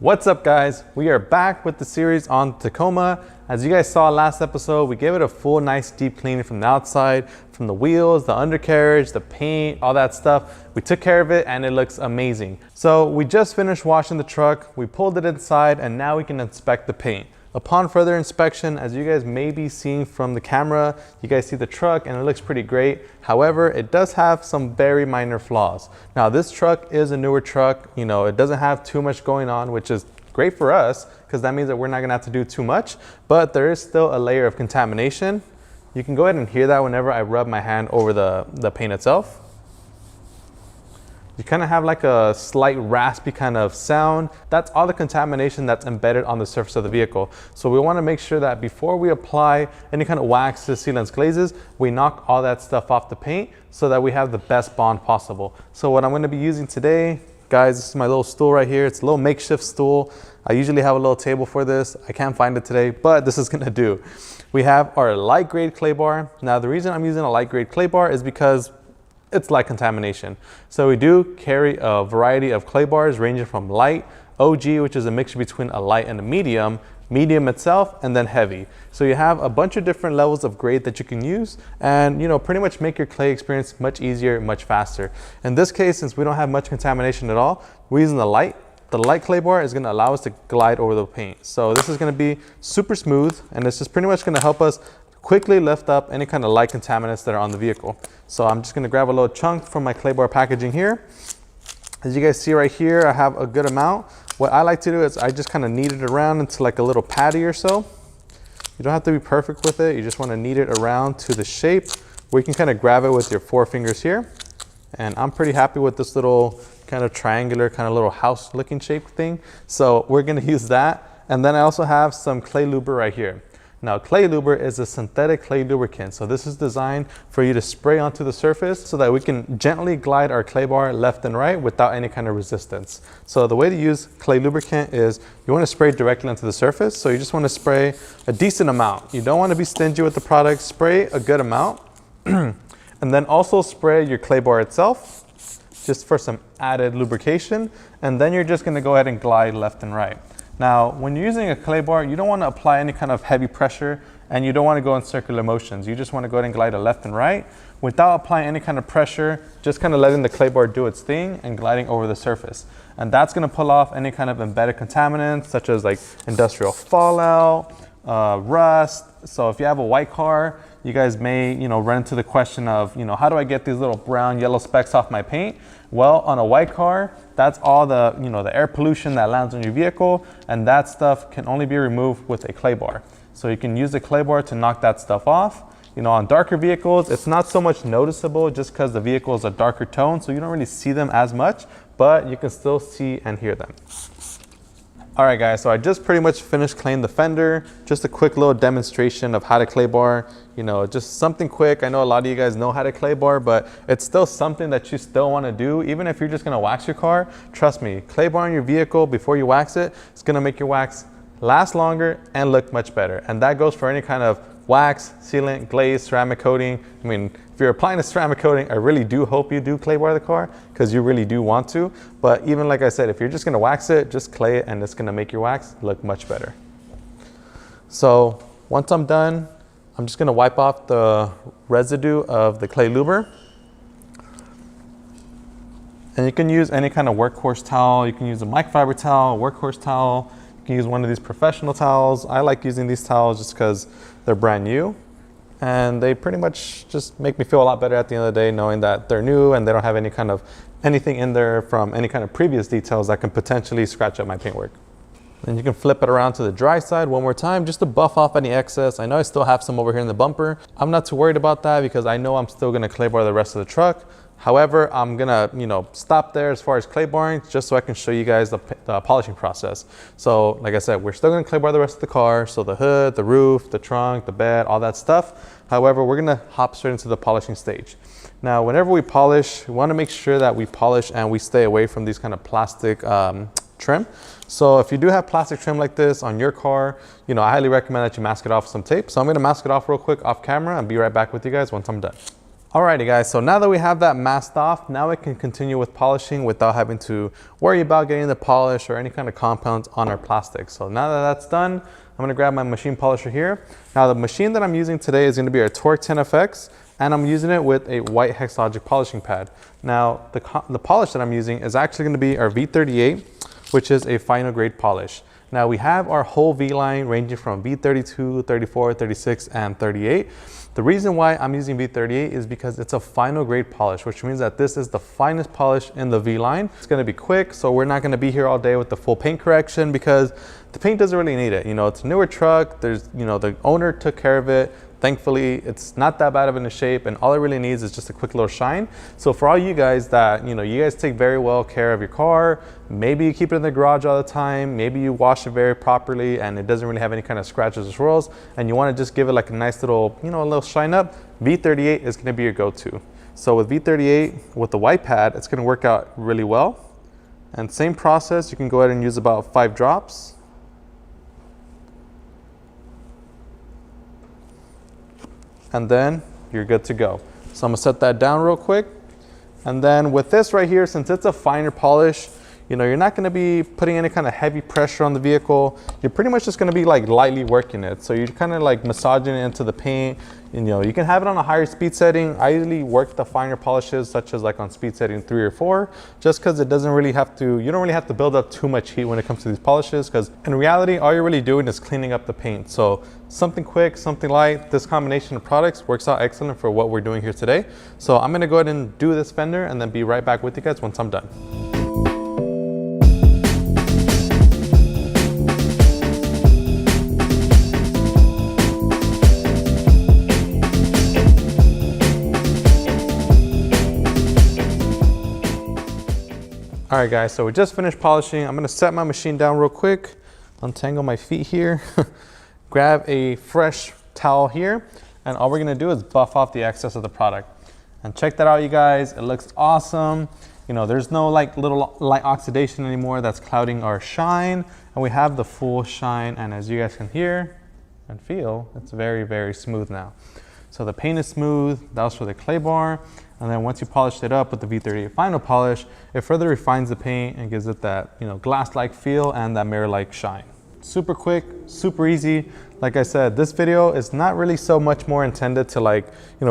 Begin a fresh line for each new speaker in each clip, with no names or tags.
What's up, guys? We are back with the series on Tacoma. As you guys saw last episode, we gave it a full nice deep cleaning from the outside, from the wheels, the undercarriage, the paint, all that stuff. We took care of it and it looks amazing. So we just finished washing the truck, we pulled it inside, and now we can inspect the paint. Upon further inspection, as you guys may be seeing from the camera, you guys see the truck and it looks pretty great. However, it does have some very minor flaws. Now, this truck is a newer truck. You know, it doesn't have too much going on, which is great for us because that means that we're not gonna have to do too much, but there is still a layer of contamination. You can go ahead and hear that whenever I rub my hand over the paint itself. You kind of have like a slight raspy kind of sound. That's all the contamination that's embedded on the surface of the vehicle. So we want to make sure that before we apply any kind of waxes, sealants, glazes, we knock all that stuff off the paint so that we have the best bond possible. So what I'm going to be using today, guys, this is my little stool right here. It's a little makeshift stool. I usually have a little table for this. I can't find it today, but this is going to do. We have our light grade clay bar. Now, the reason I'm using a light grade clay bar is because it's light contamination. So we do carry a variety of clay bars ranging from light, OG, which is a mixture between a light and a medium itself, and then heavy. So you have a bunch of different levels of grade that you can use and, you know, pretty much make your clay experience much easier, much faster. In this case, since we don't have much contamination at all, we're using the light clay bar is going to allow us to glide over the paint. So this is going to be super smooth, and this is pretty much going to help us quickly lift up any kind of light contaminants that are on the vehicle. So I'm just going to grab a little chunk from my clay bar packaging here. As you guys see right here, I have a good amount. What I like to do is I just kind of knead it around into like a little patty or so. You don't have to be perfect with it. You just want to knead it around to the shape where you can kind of grab it with your 4 fingers here. And I'm pretty happy with this little kind of triangular, kind of little house looking shape thing. So we're going to use that. And then I also have some clay Luber right here. Now, clay Luber is a synthetic clay lubricant. So this is designed for you to spray onto the surface so that we can gently glide our clay bar left and right without any kind of resistance. So the way to use clay lubricant is you want to spray directly onto the surface. So you just want to spray a decent amount. You don't want to be stingy with the product. Spray a good amount. And then also spray your clay bar itself just for some added lubrication. And then you're just going to go ahead and glide left and right. Now, when you're using a clay bar, you don't want to apply any kind of heavy pressure and you don't want to go in circular motions. You just want to go ahead and glide it left and right without applying any kind of pressure, just kind of letting the clay bar do its thing and gliding over the surface. And that's going to pull off any kind of embedded contaminants such as like industrial fallout, rust. So if you have a white car, you guys may, run into the question of, how do I get these little brown, yellow specks off my paint? Well, on a white car, that's all the, the air pollution that lands on your vehicle, and that stuff can only be removed with a clay bar. So you can use the clay bar to knock that stuff off. On darker vehicles, it's not so much noticeable just because the vehicle is a darker tone, so you don't really see them as much, but you can still see and hear them. All right, guys, so I just pretty much finished cleaning the fender. Just a quick little demonstration of how to clay bar, just something quick. I know a lot of you guys know how to clay bar, but it's still something that you still want to do. Even if you're just going to wax your car, trust me, clay bar on your vehicle before you wax it, it's going to make your wax last longer and look much better. And that goes for any kind of wax, sealant, glaze, ceramic coating. I mean, if you're applying a ceramic coating, I really do hope you do clay bar the car because you really do want to. But even like I said, if you're just going to wax it, just clay it and it's going to make your wax look much better. So once I'm done, I'm just going to wipe off the residue of the clay Luber. And you can use any kind of workhorse towel. You can use a microfiber towel, a workhorse towel. You can use one of these professional towels. I like using these towels just because they're brand new. And they pretty much just make me feel a lot better at the end of the day knowing that they're new and they don't have any kind of anything in there from any kind of previous details that can potentially scratch up my paintwork. Then you can flip it around to the dry side one more time just to buff off any excess. I know I still have some over here in the bumper. I'm not too worried about that because I know I'm still going to clay bar the rest of the truck. However, I'm gonna, stop there as far as clay barring just so I can show you guys the polishing process. So like I said, we're still gonna clay bar the rest of the car. So the hood, the roof, the trunk, the bed, all that stuff. However, we're gonna hop straight into the polishing stage. Now, whenever we polish, we wanna make sure that we polish and we stay away from these kind of plastic trim. So if you do have plastic trim like this on your car, I highly recommend that you mask it off with some tape. So I'm gonna mask it off real quick off camera and be right back with you guys once I'm done. Alrighty guys, so now that we have that masked off, now we can continue with polishing without having to worry about getting the polish or any kind of compounds on our plastic. So now that that's done, I'm gonna grab my machine polisher here. Now the machine that I'm using today is gonna be our Torque 10FX, and I'm using it with a white hexalogic polishing pad. Now the polish that I'm using is actually gonna be our V38, which is a final grade polish. Now we have our whole V line ranging from V32, 34, 36, and 38. The reason why I'm using V38 is because it's a final grade polish, which means that this is the finest polish in the V line. It's gonna be quick, so we're not gonna be here all day with the full paint correction because the paint doesn't really need it. You know, it's a newer truck, the owner took care of it. Thankfully, it's not that bad of in the shape, and all it really needs is just a quick little shine. So for all you guys that, you guys take very well care of your car, maybe you keep it in the garage all the time, maybe you wash it very properly and it doesn't really have any kind of scratches or swirls, and you wanna just give it like a nice little, a little shine up, V38 is gonna be your go-to. So with V38, with the white pad, it's gonna work out really well. And same process, you can go ahead and use about 5 drops. And then you're good to go. So I'm gonna set that down real quick. And then with this right here, since it's a finer polish, you're not gonna be putting any kind of heavy pressure on the vehicle. You're pretty much just gonna be like lightly working it. So you're kind of like massaging it into the paint. You can have it on a higher speed setting. I usually work the finer polishes, such as like on speed setting 3 or 4, just because it doesn't really have to, you don't really have to build up too much heat when it comes to these polishes, because in reality, all you're really doing is cleaning up the paint. So something quick, something light, this combination of products works out excellent for what we're doing here today. So I'm gonna go ahead and do this fender and then be right back with you guys once I'm done. All right guys, so we just finished polishing. I'm gonna set my machine down real quick, untangle my feet here, grab a fresh towel here, and all we're gonna do is buff off the excess of the product. And check that out, you guys, it looks awesome. There's no like little light oxidation anymore that's clouding our shine, and we have the full shine, and as you guys can hear and feel, it's very, very smooth now. So the paint is smooth, that was for the clay bar. And then once you polish it up with the V38 final polish, it further refines the paint and gives it that, glass-like feel and that mirror-like shine. Super quick, super easy. Like I said, this video is not really so much more intended to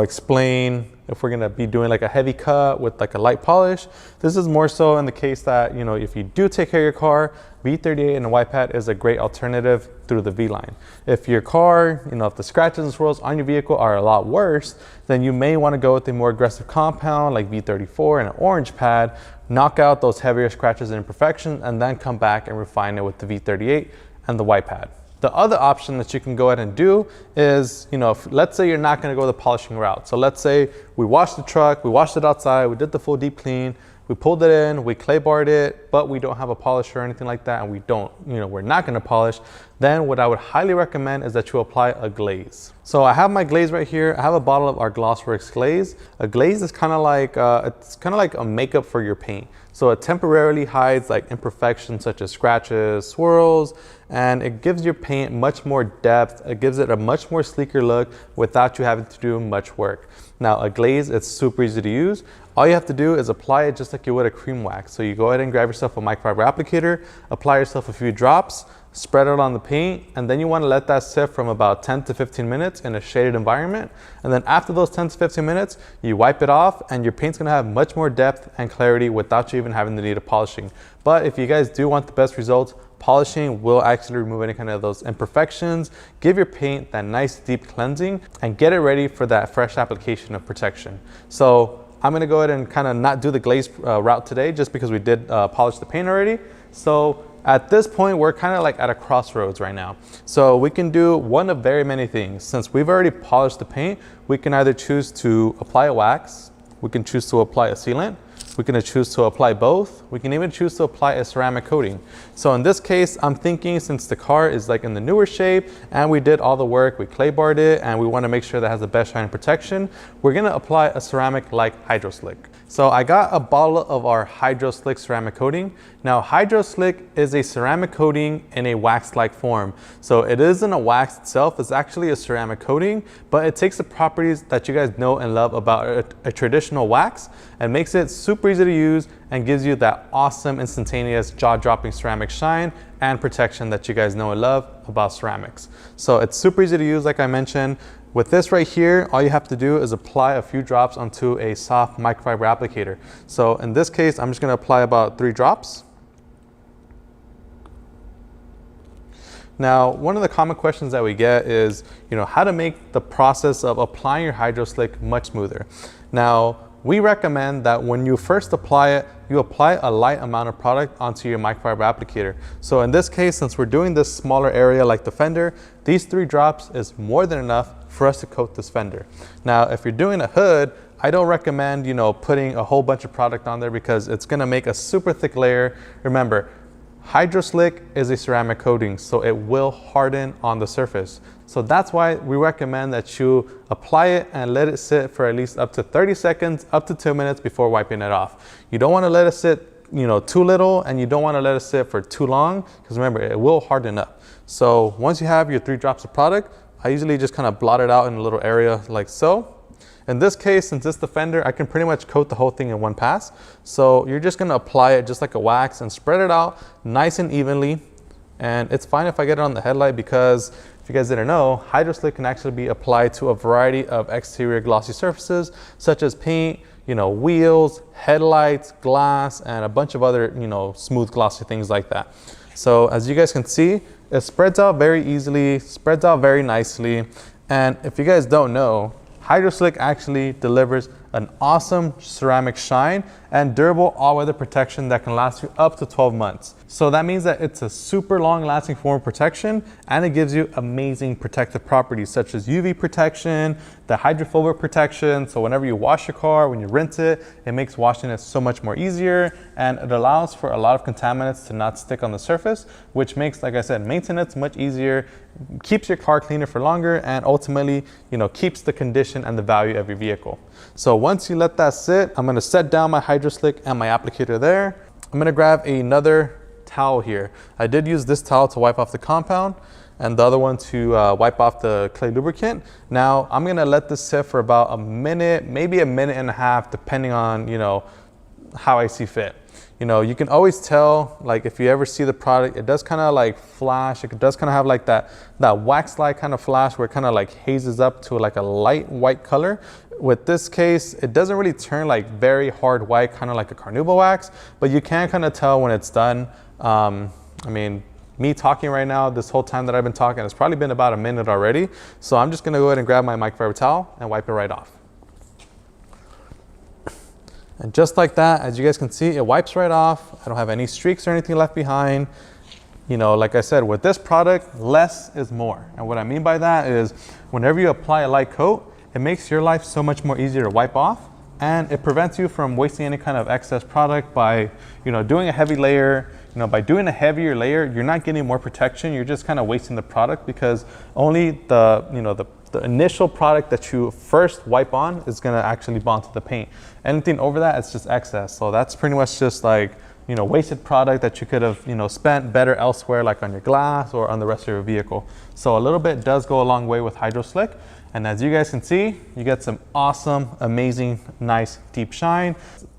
explain if we're gonna be doing like a heavy cut with like a light polish. This is more so in the case that, if you do take care of your car, V38 and a white pad is a great alternative through the V line. If your car, if the scratches and swirls on your vehicle are a lot worse, then you may wanna go with a more aggressive compound like V34 and an orange pad, knock out those heavier scratches and imperfections, and then come back and refine it with the V38 and the white pad. The other option that you can go ahead and do is, let's say you're not gonna go the polishing route. So let's say we washed the truck, we washed it outside, we did the full deep clean, we pulled it in, we clay barred it, but we don't have a polisher or anything like that, and we're not gonna polish, then what I would highly recommend is that you apply a glaze. So I have my glaze right here. I have a bottle of our Glossworks Glaze. A glaze is kind of like, a makeup for your paint. So it temporarily hides like imperfections such as scratches, swirls, and it gives your paint much more depth. It gives it a much more sleeker look without you having to do much work. Now a glaze, it's super easy to use. All you have to do is apply it just like you would a cream wax. So you go ahead and grab yourself a microfiber applicator, apply yourself a few drops, spread it on the paint, and then you want to let that sit from about 10 to 15 minutes in a shaded environment. And then after those 10 to 15 minutes, you wipe it off and your paint's gonna have much more depth and clarity without you even having the need of polishing. But if you guys do want the best results, polishing will actually remove any kind of those imperfections, give your paint that nice deep cleansing, and get it ready for that fresh application of protection. So I'm gonna go ahead and kind of not do the glaze route today just because we did polish the paint already. So at this point, we're kind of like at a crossroads right now. So we can do one of very many things. Since we've already polished the paint, we can either choose to apply a wax, we can choose to apply a sealant, We can choose to apply both. We can even choose to apply a ceramic coating. So in this case, I'm thinking since the car is like in the newer shape and we did all the work, we clay barred it, and we want to make sure that it has the best shine and protection, we're going to apply a ceramic like Hydro Slick. So I got a bottle of our Hydro Slick ceramic coating. Now Hydro Slick is a ceramic coating in a wax-like form. So it isn't a wax itself, it's actually a ceramic coating, but it takes the properties that you guys know and love about a traditional wax and makes it super easy to use and gives you that awesome instantaneous jaw-dropping ceramic shine and protection that you guys know and love about ceramics. So it's super easy to use, like I mentioned. With this right here, all you have to do is apply a few drops onto a soft microfiber applicator. So in this case, I'm just going to apply about 3 drops. Now, one of the common questions that we get is, how to make the process of applying your Hydro Slick much smoother. Now, we recommend that when you first apply it, you apply a light amount of product onto your microfiber applicator. So in this case, since we're doing this smaller area like the fender, these 3 drops is more than enough for us to coat this fender. Now, if you're doing a hood, I don't recommend, putting a whole bunch of product on there because it's gonna make a super thick layer. Remember, Hydro Slick is a ceramic coating, so it will harden on the surface. So that's why we recommend that you apply it and let it sit for at least up to 30 seconds, up to 2 minutes before wiping it off. You don't wanna let it sit too little, and you don't wanna let it sit for too long, because remember, it will harden up. So once you have your 3 drops of product, I usually just kind of blot it out in a little area like so. In this case, since it's the fender, I can pretty much coat the whole thing in one pass. So you're just gonna apply it just like a wax and spread it out nice and evenly. And it's fine if I get it on the headlight because if you guys didn't know, Hydro Slick can actually be applied to a variety of exterior glossy surfaces such as paint, wheels, headlights, glass, and a bunch of other, smooth glossy things like that. So as you guys can see, it spreads out very easily, spreads out very nicely. And if you guys don't know, Hydro Slick actually delivers an awesome ceramic shine and durable all-weather protection that can last you up to 12 months. So that means that it's a super long-lasting form of protection, and it gives you amazing protective properties such as UV protection, the hydrophobic protection. So whenever you wash your car, when you rinse it, it makes washing it so much more easier, and it allows for a lot of contaminants to not stick on the surface, which makes, like I said, maintenance much easier, keeps your car cleaner for longer, and ultimately, keeps the condition and the value of your vehicle. So once you let that sit, I'm gonna set down my Hydro Slick and my applicator there. I'm gonna grab another towel here. I did use this towel to wipe off the compound and the other one to wipe off the clay lubricant. Now I'm gonna let this sit for about a minute, maybe a minute and a half, depending on how I see fit. You can always tell, like if you ever see the product, it does kind of like flash. It does kind of have like that wax-like kind of flash where it kind of like hazes up to like a light white color. With this case, it doesn't really turn like very hard white, kind of like a carnauba wax, but you can kind of tell when it's done. I mean, me talking right now, this whole time that I've been talking, it's probably been about a minute already. So I'm just gonna go ahead and grab my microfiber towel and wipe it right off. And just like that, as you guys can see, it wipes right off. I don't have any streaks or anything left behind. Like I said, with this product, less is more. And what I mean by that is whenever you apply a light coat, it makes your life so much more easier to wipe off, and it prevents you from wasting any kind of excess product by, doing a heavy layer. By doing a heavier layer, you're not getting more protection. You're just kind of wasting the product because only the initial product that you first wipe on is gonna actually bond to the paint. Anything over that, it's just excess. So that's pretty much just like, wasted product that you could have, spent better elsewhere, like on your glass or on the rest of your vehicle. So a little bit does go a long way with Hydro Slick. And as you guys can see, you get some awesome, amazing, nice, deep shine.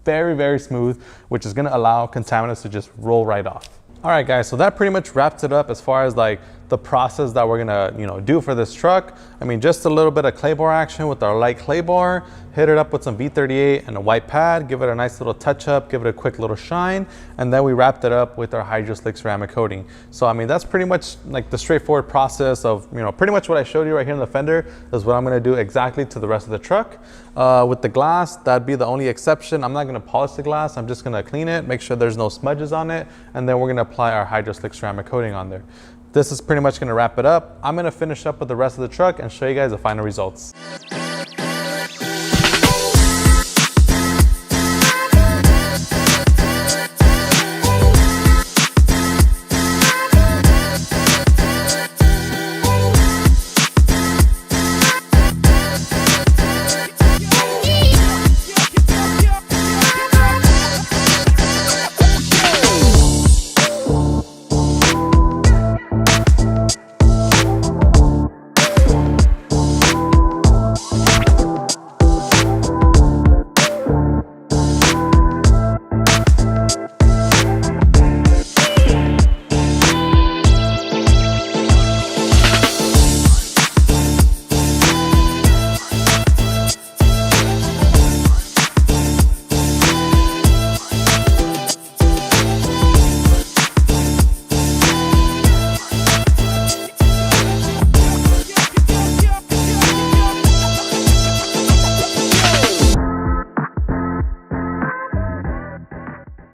Very, very smooth, which is gonna allow contaminants to just roll right off. All right, guys, so that pretty much wraps it up as far as like the process that we're gonna do for this truck. I mean, just a little bit of clay bar action with our light clay bar, hit it up with some V38 and a white pad, give it a nice little touch up, give it a quick little shine, and then we wrapped it up with our Hydro Slick ceramic coating. So I mean, that's pretty much like the straightforward process of pretty much what I showed you right here in the fender is what I'm gonna do exactly to the rest of the truck. With the glass, that'd be the only exception. I'm not gonna polish the glass, I'm just gonna clean it, make sure there's no smudges on it, and then we're gonna apply our Hydro Slick ceramic coating on there. This is pretty much gonna wrap it up. I'm gonna finish up with the rest of the truck and show you guys the final results.